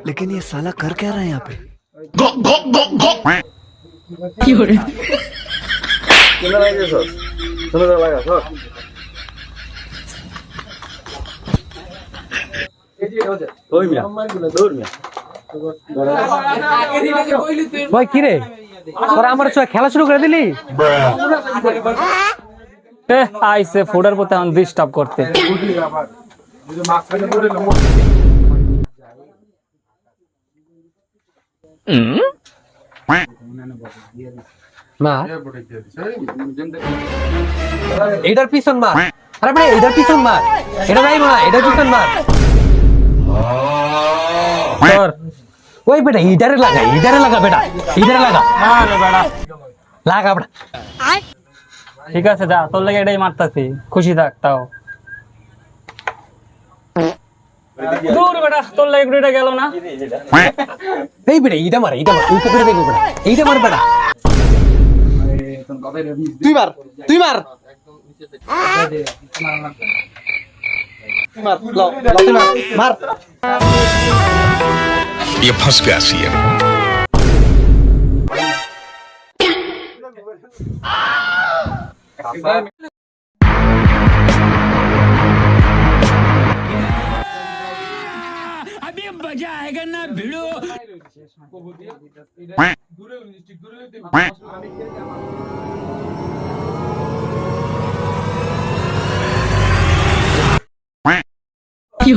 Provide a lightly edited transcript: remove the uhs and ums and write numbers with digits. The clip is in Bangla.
लेकिन ये साला कर क्या रहा है यहाँ पे? ভাই কি রে তোরা আমার খেলা শুরু করে দিলি? আইসে ফুডের পথে এখন ডিস্টার্ব করতে। এটার পিছন মার, আরে বেটা এটার পিছন মার, এটা নাই মার, এটার পিছন মার। ওই বেটা ইধারে লাগা বেটা, ইধারে লাগা লাগা বেটা। ঠিক আছে যা, তোর লাগে এটাই মারতাছি, খুশি থাক। তাও দূর বেটা, তোর লাগে গুড়িটা গেল না। এই বেটা এইটা মার, ওই পুকুরে দেখবো বেটা, এইটা মার বেটা। তুই মার মার। ये फंस गया सीएम। अभी मजा आएगा ना भिड़ो। কি